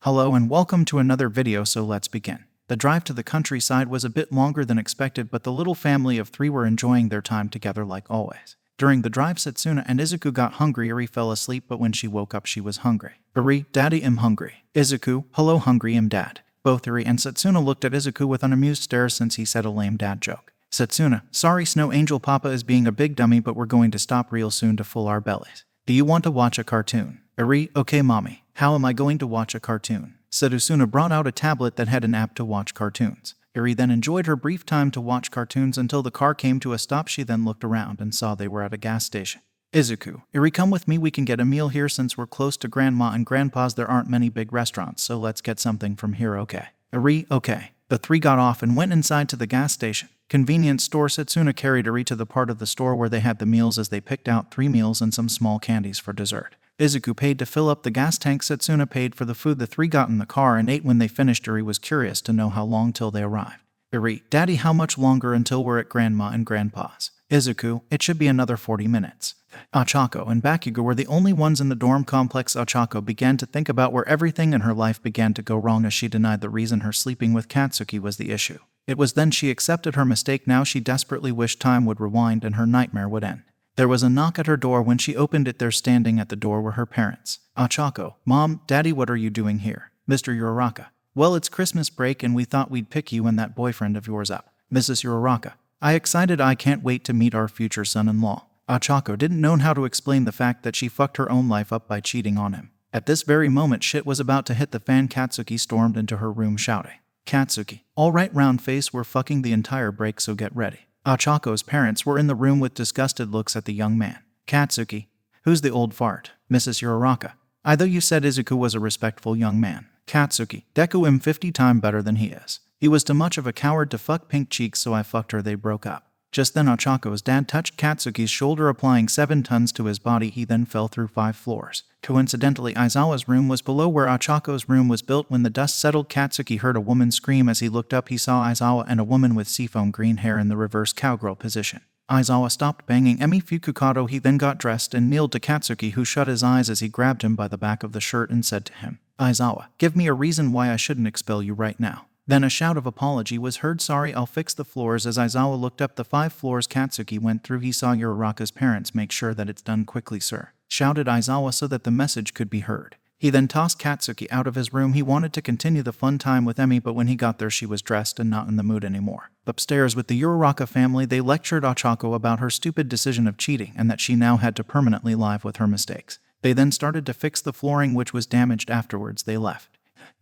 Hello and welcome to another video, so let's begin. The drive to the countryside was a bit longer than expected, but the little family of three were enjoying their time together like always. During the drive, Setsuna and Izuku got hungry. Eri fell asleep, but when she woke up she was hungry. Eri, Daddy, I'm hungry. Izuku, hello, hungry, I'm Dad. Both Eri and Setsuna looked at Izuku with an amused stare since he said a lame dad joke. Setsuna, sorry Snow Angel Papa is being a big dummy, but we're going to stop real soon to full our bellies. Do you want to watch a cartoon? Eri, okay mommy. How am I going to watch a cartoon? Setsuna brought out a tablet that had an app to watch cartoons. Eri then enjoyed her brief time to watch cartoons until the car came to a stop. She then looked around and saw they were at a gas station. Izuku, Eri, come with me, we can get a meal here since we're close to Grandma and Grandpa's. There aren't many big restaurants, so let's get something from here, okay? Eri, okay. The three got off and went inside to the gas station. Convenience store. Setsuna carried Eri to the part of the store where they had the meals as they picked out 3 meals and some small candies for dessert. Izuku paid to fill up the gas tank. Setsuna paid for the food. The three got in the car and ate. When they finished, Eri was curious to know how long till they arrived. Eri, Daddy, how much longer until we're at Grandma and Grandpa's? Izuku, it should be another 40 minutes. Ochako and Bakugo were the only ones in the dorm complex. Ochako began to think about where everything in her life began to go wrong as she denied the reason her sleeping with Katsuki was the issue. It was then she accepted her mistake. Now she desperately wished time would rewind and her nightmare would end. There was a knock at her door. When she opened it, there standing at the door were her parents. Ochako, Mom, Daddy, what are you doing here? Mr. Uraraka. Well, it's Christmas break and we thought we'd pick you and that boyfriend of yours up. Mrs. Uraraka. I can't wait to meet our future son-in-law. Ochako didn't know how to explain the fact that she fucked her own life up by cheating on him. At this very moment, shit was about to hit the fan. Katsuki stormed into her room shouting, Katsuki, alright round face, we're fucking the entire break, so get ready. Ochako's parents were in the room with disgusted looks at the young man. Katsuki, who's the old fart? Mrs. Uraraka. I thought you said Izuku was a respectful young man. Katsuki, Deku him 50 times better than he is. He was too much of a coward to fuck Pink Cheeks, so I fucked her. They broke up. Just then Ochako's dad touched Katsuki's shoulder, applying 7 tons to his body. He then fell through 5 floors. Coincidentally, Aizawa's room was below where Ochako's room was built. When the dust settled, Katsuki heard a woman scream. As he looked up, he saw Aizawa and a woman with seafoam green hair in the reverse cowgirl position. Aizawa stopped banging Emi Fukukato. He then got dressed and kneeled to Katsuki, who shut his eyes as he grabbed him by the back of the shirt and said to him, Aizawa, give me a reason why I shouldn't expel you right now. Then a shout of apology was heard. Sorry, I'll fix the floors. As Aizawa looked up the 5 floors Katsuki went through, he saw Uraraka's parents. Make sure that it's done quickly, sir, shouted Aizawa so that the message could be heard. He then tossed Katsuki out of his room. He wanted to continue the fun time with Emi, but when he got there she was dressed and not in the mood anymore. Upstairs with the Uraraka family, they lectured Ochako about her stupid decision of cheating and that she now had to permanently live with her mistakes. They then started to fix the flooring, which was damaged. Afterwards they left.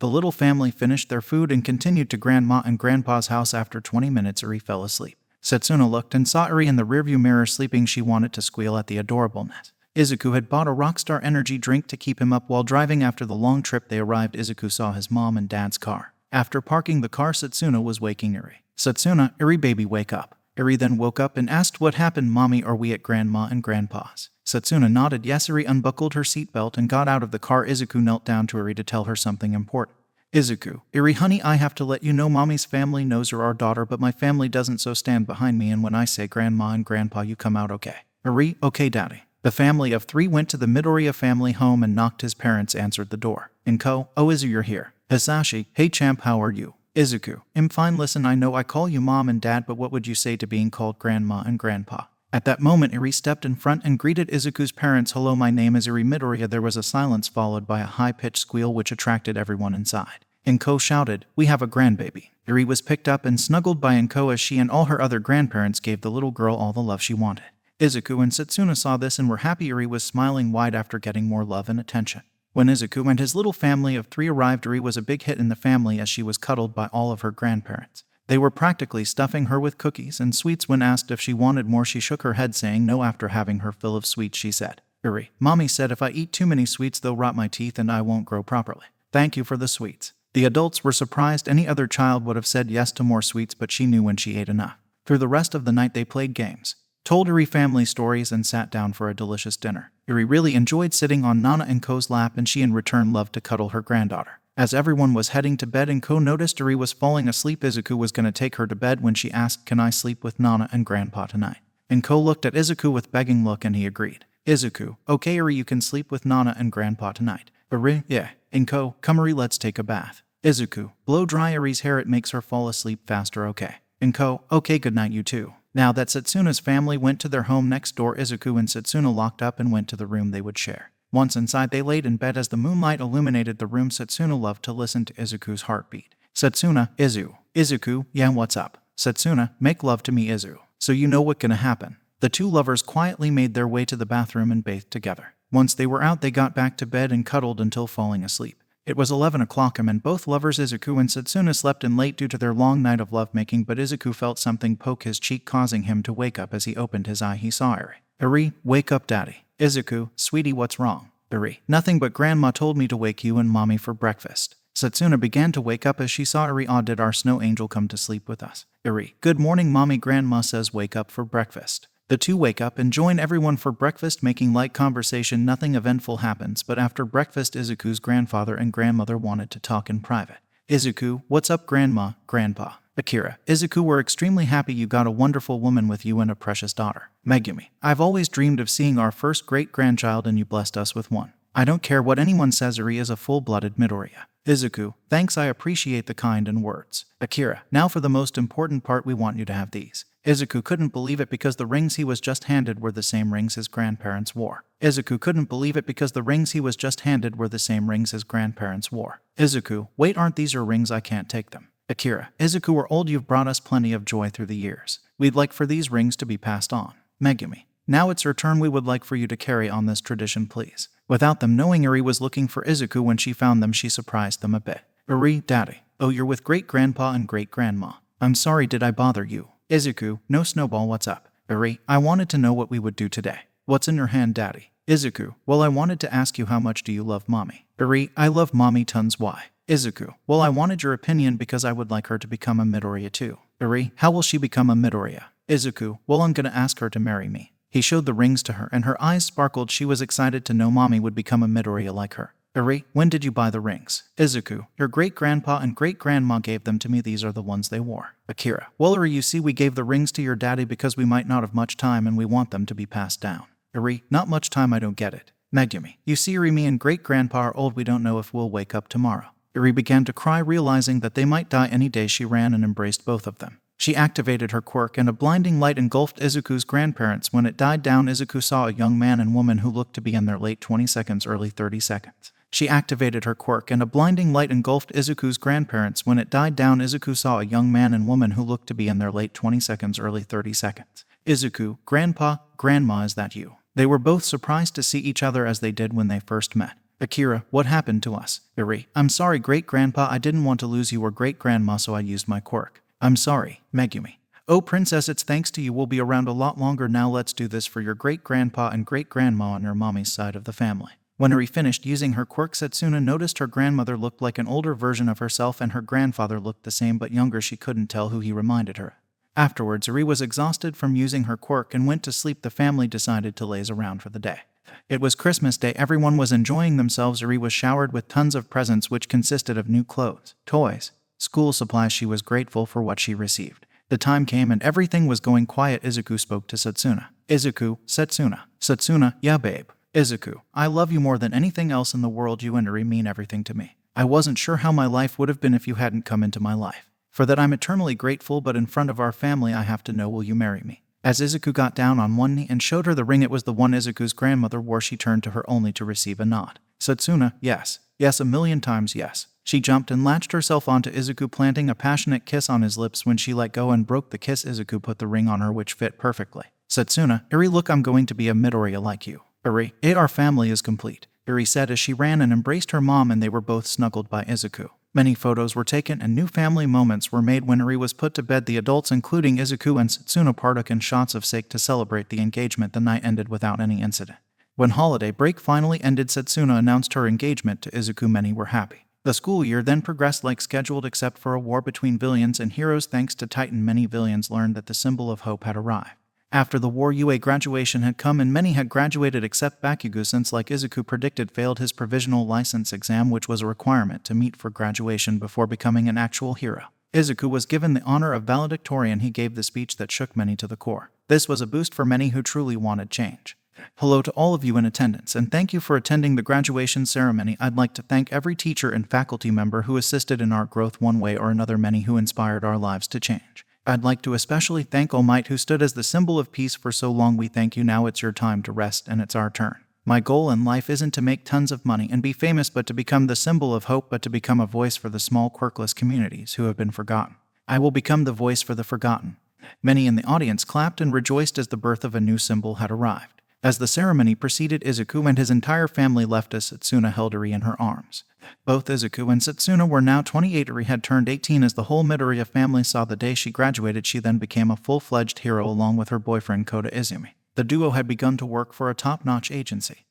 The little family finished their food and continued to Grandma and Grandpa's house. After 20 minutes, Eri fell asleep. Setsuna looked and saw Eri in the rearview mirror sleeping. She wanted to squeal at the adorableness. Izuku had bought a Rockstar energy drink to keep him up while driving. After the long trip they arrived, Izuku saw his mom and dad's car. After parking the car, Setsuna was waking Eri. Setsuna, Eri baby, wake up. Eri then woke up and asked, what happened, Mommy? Are we at Grandma and Grandpa's? Setsuna nodded yes. Eri unbuckled her seatbelt and got out of the car. Izuku knelt down to Eri to tell her something important. Izuku, Eri honey, I have to let you know Mommy's family knows you're our daughter, but my family doesn't, so stand behind me and when I say Grandma and Grandpa you come out, okay? Eri, okay Daddy. The family of 3 went to the Midoriya family home and knocked. His parents answered the door. Inko, oh Izu, you're here. Hisashi, hey champ, how are you? Izuku, I'm fine. Listen, I know I call you Mom and Dad, but what would you say to being called Grandma and Grandpa? At that moment, Eri stepped in front and greeted Izuku's parents. Hello, my name is Eri Midoriya. There was a silence followed by a high-pitched squeal which attracted everyone inside. Inko shouted, we have a grandbaby. Eri was picked up and snuggled by Inko as she and all her other grandparents gave the little girl all the love she wanted. Izuku and Setsuna saw this and were happy. Eri was smiling wide after getting more love and attention. When Izuku and his little family of 3 arrived, Eri was a big hit in the family as she was cuddled by all of her grandparents. They were practically stuffing her with cookies and sweets. When asked if she wanted more, she shook her head saying no. After having her fill of sweets, she said, Eri, Mommy said if I eat too many sweets they'll rot my teeth and I won't grow properly. Thank you for the sweets. The adults were surprised. Any other child would have said yes to more sweets, but she knew when she ate enough. Through the rest of the night they played games, told Eri family stories, and sat down for a delicious dinner. Eri really enjoyed sitting on Nana and Ko's lap, and she in return loved to cuddle her granddaughter. As everyone was heading to bed and Ko noticed Eri was falling asleep, Izuku was going to take her to bed when she asked, can I sleep with Nana and Grandpa tonight? And Ko looked at Izuku with begging look and he agreed. Izuku, okay Eri, you can sleep with Nana and Grandpa tonight. Eri, yeah. Inko, Kumari, let's take a bath. Izuku, blow dry Ari's hair, it makes her fall asleep faster, okay. Inko, okay, good night you too. Now that Setsuna's family went to their home next door, Izuku and Setsuna locked up and went to the room they would share. Once inside, they laid in bed as the moonlight illuminated the room. Setsuna loved to listen to Izuku's heartbeat. Setsuna, Izuku, yeah, what's up? Setsuna, make love to me, Izu. So you know what's gonna happen. The two lovers quietly made their way to the bathroom and bathed together. Once they were out, they got back to bed and cuddled until falling asleep. It was 11 o'clock and both lovers Izuku and Setsuna slept in late due to their long night of lovemaking, but Izuku felt something poke his cheek, causing him to wake up. As he opened his eye, he saw Eri. Eri, wake up daddy. Izuku, sweetie, what's wrong? Eri, nothing, but grandma told me to wake you and mommy for breakfast. Setsuna began to wake up as she saw Eri. Oh, did our snow angel come to sleep with us? Eri, good morning mommy, grandma says wake up for breakfast. The two wake up and join everyone for breakfast, making light conversation. Nothing eventful happens, but after breakfast, Izuku's grandfather and grandmother wanted to talk in private. Izuku, what's up grandma, grandpa? Akira, Izuku, we're extremely happy you got a wonderful woman with you and a precious daughter. Megumi, I've always dreamed of seeing our first great-grandchild and you blessed us with one. I don't care what anyone says, Eri is a full-blooded Midoriya. Izuku, thanks, I appreciate the kind and words. Akira, now for the most important part, we want you to have these. Izuku couldn't believe it because the rings he was just handed were the same rings his grandparents wore. Izuku couldn't believe it because the rings he was just handed were the same rings his grandparents wore. Izuku, wait, aren't these your rings? I can't take them. Akira, Izuku, we're old, you've brought us plenty of joy through the years. We'd like for these rings to be passed on. Megumi, now it's her turn, we would like for you to carry on this tradition, please. Without them knowing, Eri was looking for Izuku. When she found them, she surprised them a bit. Eri, daddy. Oh, you're with great-grandpa and great-grandma. I'm sorry, did I bother you? Izuku, no, Snowball, what's up? Eri, I wanted to know what we would do today. What's in your hand, daddy? Izuku, well, I wanted to ask you, how much do you love mommy? Eri, I love mommy tons. Why? Izuku, well, I wanted your opinion because I would like her to become a Midoriya too. Eri, how will she become a Midoriya? Izuku, well, I'm gonna ask her to marry me. He showed the rings to her and her eyes sparkled. She was excited to know mommy would become a Midoriya like her. Eri, when did you buy the rings? Izuku, your great-grandpa and great-grandma gave them to me. These are the ones they wore. Akira, well, Eri, you see, we gave the rings to your daddy because we might not have much time and we want them to be passed down. Eri, not much time, I don't get it. Megumi, you see, Eri, me and great-grandpa are old, we don't know if we'll wake up tomorrow. Eri began to cry, realizing that they might die any day. She ran and embraced both of them. She activated her quirk and a blinding light engulfed Izuku's grandparents. When it died down, Izuku saw a young man and woman who looked to be in their late 20s, early 30s. She activated her quirk and a blinding light engulfed Izuku's grandparents. When it died down, Izuku saw a young man and woman who looked to be in their late 20s, early 30s. Izuku, grandpa, grandma, is that you? They were both surprised to see each other as they did when they first met. Akira, what happened to us? Eri, I'm sorry, great-grandpa, I didn't want to lose you or great-grandma, so I used my quirk. I'm sorry. Megumi, oh princess, it's thanks to you, we'll be around a lot longer now. Let's do this for your great-grandpa and great-grandma on your mommy's side of the family. When Eri finished using her quirk, Setsuna noticed her grandmother looked like an older version of herself and her grandfather looked the same but younger. She couldn't tell who he reminded her. Afterwards, Eri was exhausted from using her quirk and went to sleep. The family decided to laze around for the day. It was Christmas Day. Everyone was enjoying themselves. Eri was showered with tons of presents which consisted of new clothes, toys, school supplies. She was grateful for what she received. The time came and everything was going quiet. Izuku spoke to Setsuna. Izuku, Setsuna. Setsuna, yeah babe. Izuku, I love you more than anything else in the world. You and Eri mean everything to me. I wasn't sure how my life would have been if you hadn't come into my life. For that I'm eternally grateful, but in front of our family I have to know, will you marry me? As Izuku got down on one knee and showed her the ring, it was the one Izuku's grandmother wore. She turned to her only to receive a nod. Setsuna, yes. Yes, a million times yes. She jumped and latched herself onto Izuku, planting a passionate kiss on his lips. When she let go and broke the kiss, Izuku put the ring on her, which fit perfectly. Setsuna, Eri, look, I'm going to be a Midoriya like you. Eri, our family is complete, Eri said as she ran and embraced her mom, and they were both snuggled by Izuku. Many photos were taken and new family moments were made. When Eri was put to bed, the adults, including Izuku and Setsuna, partook in shots of sake to celebrate the engagement. The night ended without any incident. When holiday break finally ended, Setsuna announced her engagement to Izuku. Many were happy. The school year then progressed like scheduled, except for a war between villains and heroes. Thanks to Titan, many villains learned that the symbol of hope had arrived. After the war, UA graduation had come and many had graduated except Bakugo, since, like Izuku predicted, failed his provisional license exam, which was a requirement to meet for graduation before becoming an actual hero. Izuku was given the honor of valedictorian. He gave the speech that shook many to the core. This was a boost for many who truly wanted change. Hello to all of you in attendance, and thank you for attending the graduation ceremony. I'd like to thank every teacher and faculty member who assisted in our growth one way or another, many who inspired our lives to change. I'd like to especially thank All Might, who stood as the symbol of peace for so long. We thank you. Now it's your time to rest, and it's our turn. My goal in life isn't to make tons of money and be famous, but to become the symbol of hope, but to become a voice for the small, quirkless communities who have been forgotten. I will become the voice for the forgotten. Many in the audience clapped and rejoiced as the birth of a new symbol had arrived. As the ceremony proceeded, Izuku and his entire family left as Setsuna held Eri in her arms. Both Izuku and Setsuna were now 28. Eri had turned 18 as the whole Midoriya family saw the day she graduated. She then became a full-fledged hero along with her boyfriend Kota Izumi. The duo had begun to work for a top-notch agency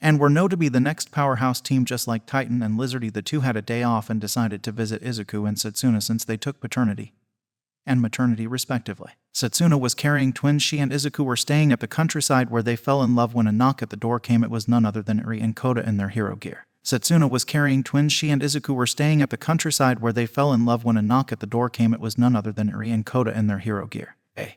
and were known to be the next powerhouse team, just like Titan and Lizardy. The two had a day off and decided to visit Izuku and Setsuna since they took paternity and maternity respectively. Setsuna was carrying twins. She and Izuku were staying at the countryside where they fell in love when a knock at the door came. It was none other than Eri and Kota in their hero gear. Setsuna was carrying twins. She and Izuku were staying at the countryside where they fell in love when a knock at the door came. It was none other than Eri and Kota in their hero gear.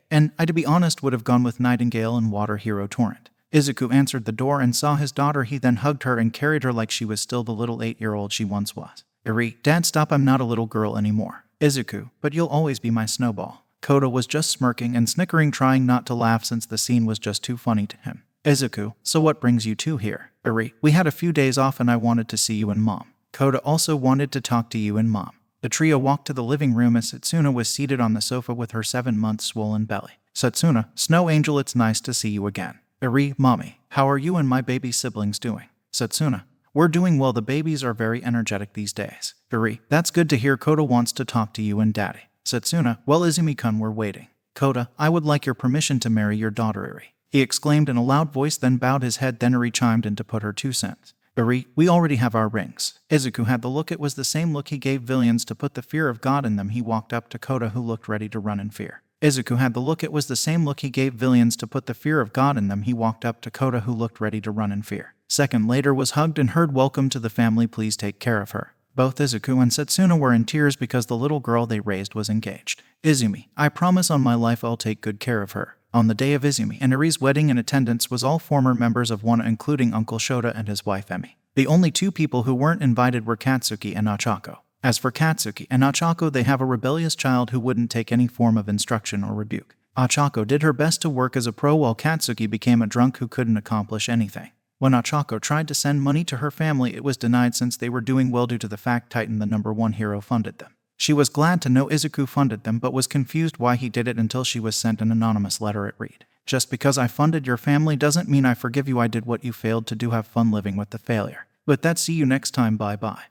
And I, to be honest, would have gone with Nightingale and Water Hero Torrent. Izuku answered the door and saw his daughter. He then hugged her and carried her like she was still the little 8-year-old she once was. Eri, Dad, stop, I'm not a little girl anymore. Izuku, but you'll always be my snowball. Kota was just smirking and snickering, trying not to laugh since the scene was just too funny to him. Izuku, so what brings you two here? Eri, we had a few days off and I wanted to see you and Mom. Kota also wanted to talk to you and Mom. The trio walked to the living room as Setsuna was seated on the sofa with her 7-month swollen belly. Setsuna, Snow Angel, it's nice to see you again. Eri, Mommy, how are you and my baby siblings doing? Setsuna, we're doing well. The babies are very energetic these days. Eri, that's good to hear. Kota wants to talk to you and Daddy. Setsuna, well, Izumi-kun, we're waiting. Kota, I would like your permission to marry your daughter, Eri. He exclaimed in a loud voice, then bowed his head. Then Eri chimed in to put her 2 cents. Eri, we already have our rings. Izuku had the look. It was the same look he gave villains to put the fear of God in them. He walked up to Kota, who looked ready to run in fear. Izuku had the look. It was the same look he gave villains to put the fear of God in them. He walked up to Kota, who looked ready to run in fear. Second later was hugged and heard, welcome to the family, please take care of her. Both Izuku and Setsuna were in tears because the little girl they raised was engaged. Izumi, I promise on my life I'll take good care of her. On the day of Izumi and Eri's wedding, in attendance was all former members of WANA, including Uncle Shota and his wife Emi. The only 2 people who weren't invited were Katsuki and Ochako. As for Katsuki and Ochako, they have a rebellious child who wouldn't take any form of instruction or rebuke. Ochako did her best to work as a pro, while Katsuki became a drunk who couldn't accomplish anything. When Ochako tried to send money to her family, it was denied since they were doing well due to the fact Titan, the #1 hero, funded them. She was glad to know Izuku funded them, but was confused why he did it until she was sent an anonymous letter. It read, just because I funded your family doesn't mean I forgive you. I did what you failed to do. Have fun living with the failure. With that, see you next time. Bye bye.